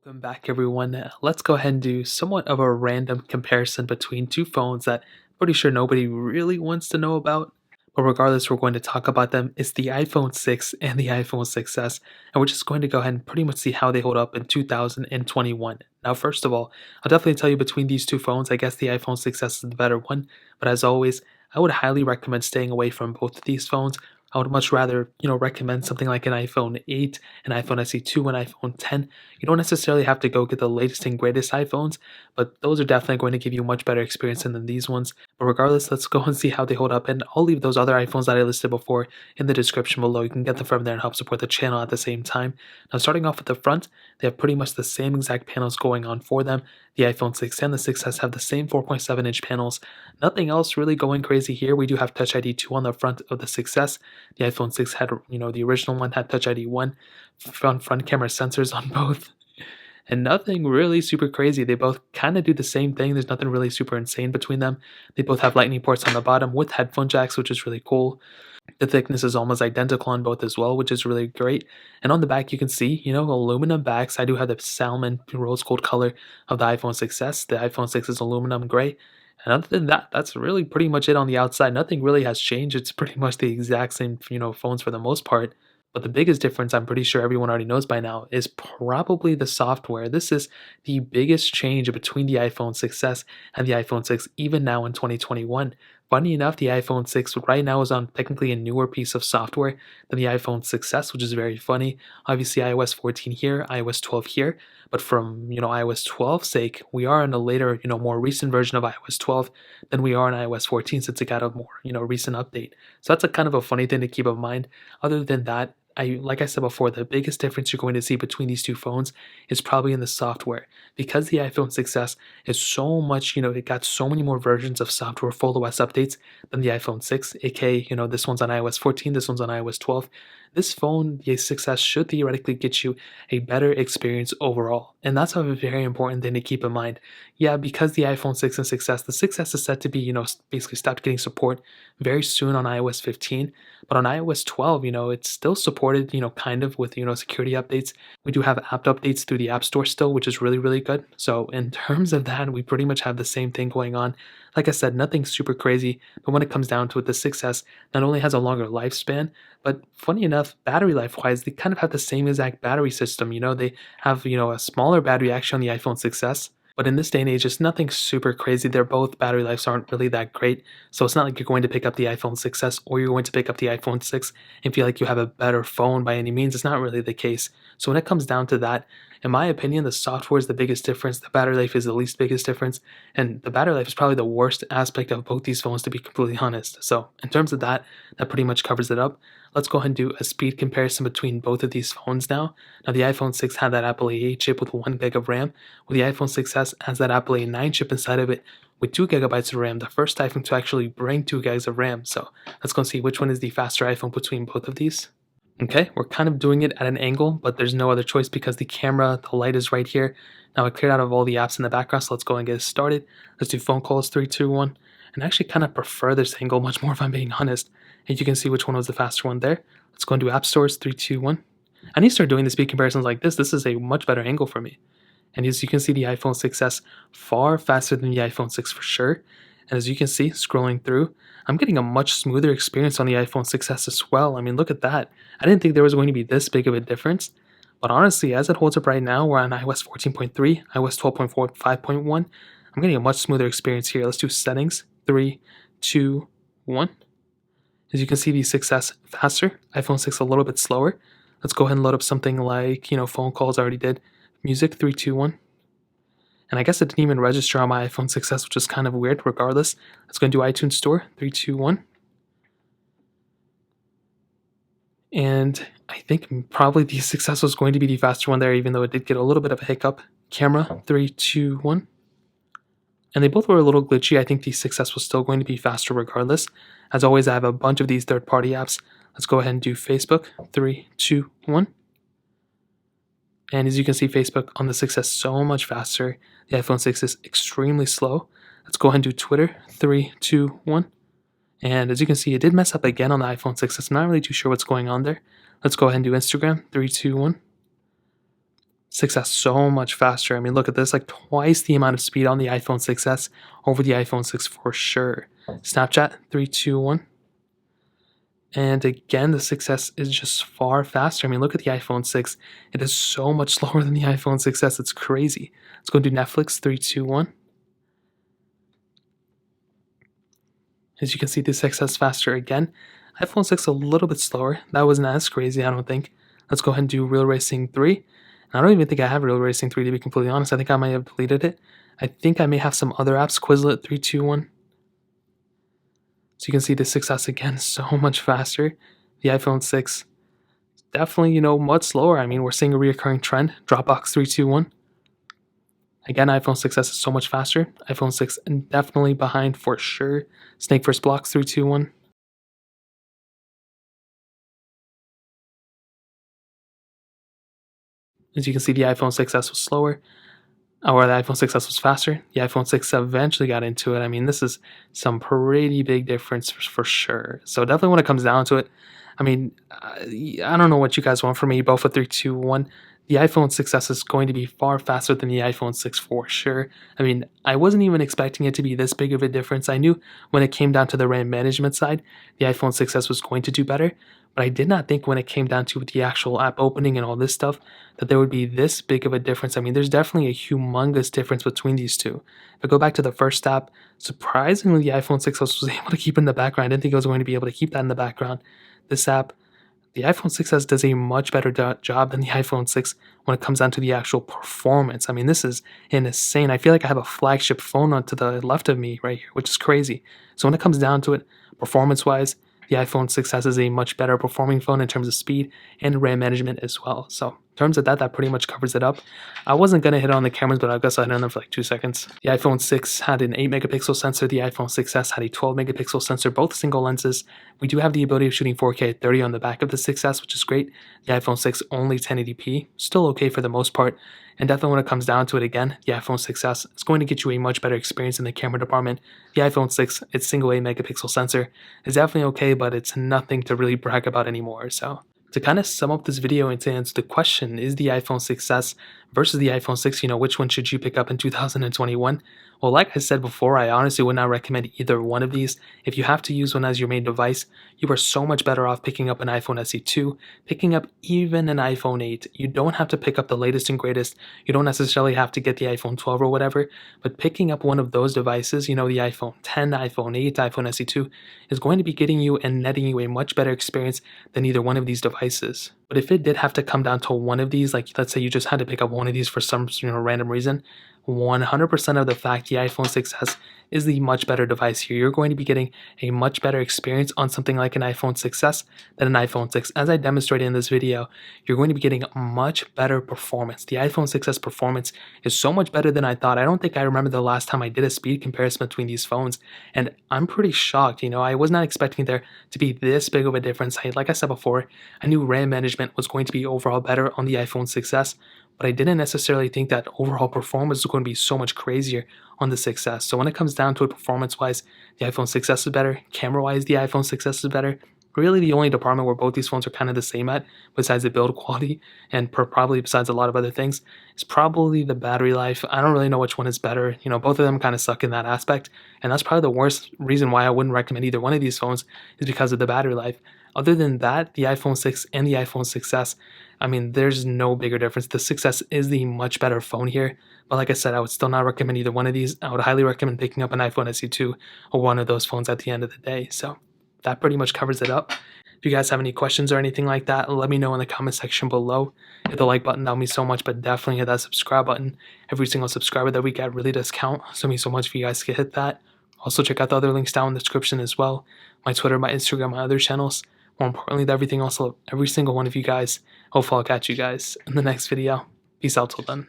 Welcome back, everyone. Let's go ahead and do somewhat of a random comparison between two phones that I'm pretty sure nobody really wants to know about. But regardless, we're going to talk about them. It's the iPhone 6 and the iPhone 6s, and we're just going to go ahead and pretty much see how they hold up in 2021. Now, first of all, I'll definitely tell you between these two phones, I guess the iPhone 6s is the better one. But as always, I would highly recommend staying away from both of these phones. I would much rather, recommend something like an iPhone 8, an iPhone SE2, an iPhone 10. You don't necessarily have to go get the latest and greatest iPhones, but those are definitely going to give you a much better experience than these ones. But regardless, let's go and see how they hold up. And I'll leave those other iPhones that I listed before in the description below. You can get them from there and help support the channel at the same time. Now, starting off at the front, they have pretty much the same exact panels going on for them. The iPhone 6 and the 6s have the same 4.7-inch panels. Nothing else really going crazy here. We do have Touch ID 2 on the front of the 6s. The iPhone 6 had, the original one had Touch ID 1. Front camera sensors on both. And nothing really super crazy. They both kind of do the same thing. There's nothing really super insane between them. They both have lightning ports on the bottom with headphone jacks, which is really cool. The thickness is almost identical on both as well, which is really great. And on the back, you can see, aluminum backs. I do have the salmon rose gold color of the iPhone 6s. The iPhone 6 is aluminum gray. And other than that, that's really pretty much it on the outside. Nothing really has changed. It's pretty much the exact same, phones for the most part. But the biggest difference, I'm pretty sure everyone already knows by now, is probably the software. This is the biggest change between the iPhone 6s and the iPhone 6, even now in 2021. Funny enough, the iPhone 6 right now is on technically a newer piece of software than the iPhone 6s, which is very funny. Obviously, iOS 14 here, iOS 12 here, but from iOS 12's sake, we are in a later, more recent version of iOS 12 than we are in iOS 14 since it got a more, recent update. So that's a kind of a funny thing to keep in mind. Other than that, like I said before, the biggest difference you're going to see between these two phones is probably in the software. Because the iPhone 6s is so much, it got so many more versions of software full OS updates than the iPhone 6, aka, this one's on iOS 14, this one's on iOS 12. This phone, the 6s, should theoretically get you a better experience overall. And that's a very important thing to keep in mind. Yeah, because the iPhone 6 and 6s, the 6s is set to be, basically stopped getting support very soon on iOS 15. But on iOS 12, it's still supported, kind of with, security updates. We do have app updates through the App Store still, which is really, really good. So in terms of that, we pretty much have the same thing going on. Like I said, nothing super crazy, but when it comes down to it, the 6S not only has a longer lifespan, but funny enough, battery life-wise, they kind of have the same exact battery system. They have, a smaller battery actually on the iPhone 6S. But in this day and age, it's nothing super crazy. They're both battery lives aren't really that great. So it's not like you're going to pick up the iPhone 6s or you're going to pick up the iPhone 6 and feel like you have a better phone by any means. It's not really the case. So when it comes down to that, in my opinion, the software is the biggest difference. The battery life is the least biggest difference. And the battery life is probably the worst aspect of both these phones, to be completely honest. So in terms of that, that pretty much covers it up. Let's go ahead and do a speed comparison between both of these phones now. Now, the iPhone 6 had that Apple A8 chip with 1 gig of RAM, while the iPhone 6s has that Apple A9 chip inside of it with 2 gigabytes of RAM, the first iPhone to actually bring 2 gigs of RAM. So let's go see which one is the faster iPhone between both of these. Okay, we're kind of doing it at an angle, but there's no other choice because the camera, the light is right here. Now I cleared out of all the apps in the background, so let's go and get started. Let's do phone calls, 3, 2, 1. And I actually kind of prefer this angle much more if I'm being honest. And you can see which one was the faster one there. Let's go and do app stores, 3, 2, 1. I need to start doing the speed comparisons like this. This is a much better angle for me. And as you can see, the iPhone 6s far faster than the iPhone 6 for sure. And as you can see, scrolling through, I'm getting a much smoother experience on the iPhone 6s as well. I mean, look at that. I didn't think there was going to be this big of a difference. But honestly, as it holds up right now, we're on iOS 14.3, iOS 12.4, 5.1. I'm getting a much smoother experience here. Let's do settings, 3, 2, 1. As you can see, the 6s faster, iPhone 6 a little bit slower. Let's go ahead and load up something like, phone calls. I already did. Music, 3, 2, 1. And I guess it didn't even register on my iPhone 6s, which is kind of weird. Regardless, let's go and do iTunes Store, 3, 2, 1. And I think probably the 6s was going to be the faster one there, even though it did get a little bit of a hiccup. Camera, 3, 2, 1. And they both were a little glitchy. I think the 6s was still going to be faster regardless. As always, I have a bunch of these third-party apps. Let's go ahead and do Facebook, 3, 2, 1. And as you can see, Facebook on the 6s so much faster. The iPhone 6 is extremely slow. Let's go ahead and do Twitter, 3, 2, 1. And as you can see, it did mess up again on the iPhone 6s. I'm not really too sure what's going on there. Let's go ahead and do Instagram, 3, 2, 1. 6S so much faster. I mean, look at this, like twice the amount of speed on the iPhone 6S over the iPhone 6 for sure. Snapchat, 3, 2, 1. And again, the 6S is just far faster. I mean, look at the iPhone 6. It is so much slower than the iPhone 6S. It's crazy. Let's go do Netflix, 3, 2, 1. As you can see, the 6S faster again. iPhone 6 a little bit slower. That wasn't as crazy, I don't think. Let's go ahead and do Real Racing 3. And I don't even think I have Real Racing 3 to be completely honest. I think I might have deleted it. I think I may have some other apps. Quizlet, 3, 2, 1. So you can see the 6S again so much faster. The iPhone 6 definitely, much slower. I mean, we're seeing a reoccurring trend. Dropbox, 3, 2, 1. Again, iPhone 6S is so much faster. iPhone 6 definitely behind for sure. Snake first blocks, 3, 2, 1. As you can see, the iPhone 6S was slower, or the iPhone 6S was faster. The iPhone 6 eventually got into it. I mean, this is some pretty big difference for sure. So definitely when it comes down to it, I mean, I don't know what you guys want from me, both with 3, 2, 1. The iPhone 6S is going to be far faster than the iPhone 6 for sure. I mean, I wasn't even expecting it to be this big of a difference. I knew when it came down to the RAM management side, the iPhone 6S was going to do better, but I did not think when it came down to the actual app opening and all this stuff that there would be this big of a difference. I mean, there's definitely a humongous difference between these two. If I go back to the first app, surprisingly, the iPhone 6S was able to keep in the background. I didn't think I was going to be able to keep that in the background. This app, the iPhone 6S does a much better job than the iPhone 6 when it comes down to the actual performance. I mean, this is insane. I feel like I have a flagship phone on to the left of me right here, which is crazy. So when it comes down to it, performance-wise, the iPhone 6S is a much better performing phone in terms of speed and RAM management as well. So in terms of that, that pretty much covers it up. I wasn't going to hit on the cameras, but I guess I hit on them for like 2 seconds. The iPhone 6 had an 8 megapixel sensor. The iPhone 6S had a 12 megapixel sensor, both single lenses. We do have the ability of shooting 4K at 30 on the back of the 6S, which is great. The iPhone 6 only 1080p, still okay for the most part. And definitely when it comes down to it again, the iPhone 6S is going to get you a much better experience in the camera department. The iPhone 6, its single 8 megapixel sensor is definitely okay, but it's nothing to really brag about anymore. So to kind of sum up this video and to answer the question, is the iPhone 6S versus the iPhone 6, which one should you pick up in 2021? Well, like I said before, I honestly would not recommend either one of these. If you have to use one as your main device, you are so much better off picking up an iPhone SE 2, picking up even an iPhone 8. You don't have to pick up the latest and greatest. You don't necessarily have to get the iPhone 12 or whatever, but picking up one of those devices, the iPhone 10, iPhone 8, iPhone SE 2, is going to be getting you and netting you a much better experience than either one of these devices. But if it did have to come down to one of these, like let's say you just had to pick up one of these for some random reason, 100% of the fact the iPhone 6S is the much better device here. You're going to be getting a much better experience on something like an iPhone 6S than an iPhone 6. As I demonstrated in this video, you're going to be getting much better performance. The iPhone 6S performance is so much better than I thought. I don't think I remember the last time I did a speed comparison between these phones, and I'm pretty shocked. I was not expecting there to be this big of a difference. Like I said before, I knew RAM management was going to be overall better on the iPhone 6S, but I didn't necessarily think that overall performance was going to be so much crazier on the 6S. So when it comes down to it performance-wise, the iPhone 6S is better. Camera-wise, the iPhone 6S is better. Really the only department where both these phones are kind of the same at, besides the build quality and probably besides a lot of other things, is probably the battery life. I don't really know which one is better. Both of them kind of suck in that aspect, and that's probably the worst reason why I wouldn't recommend either one of these phones is because of the battery life. Other than that, the iPhone 6 and the iPhone 6S, I mean, there's no bigger difference. The 6S is the much better phone here, but like I said, I would still not recommend either one of these. I would highly recommend picking up an iPhone SE 2 or one of those phones at the end of the day. So that pretty much covers it up. If you guys have any questions or anything like that, let me know in the comment section below. Hit the like button, that would mean so much, but definitely hit that subscribe button. Every single subscriber that we get really does count, so it means so much if you guys can hit that. Also check out the other links down in the description as well. My Twitter, my Instagram, my other channels. More importantly than everything else, I love every single one of you guys. Hopefully I'll catch you guys in the next video. Peace out till then.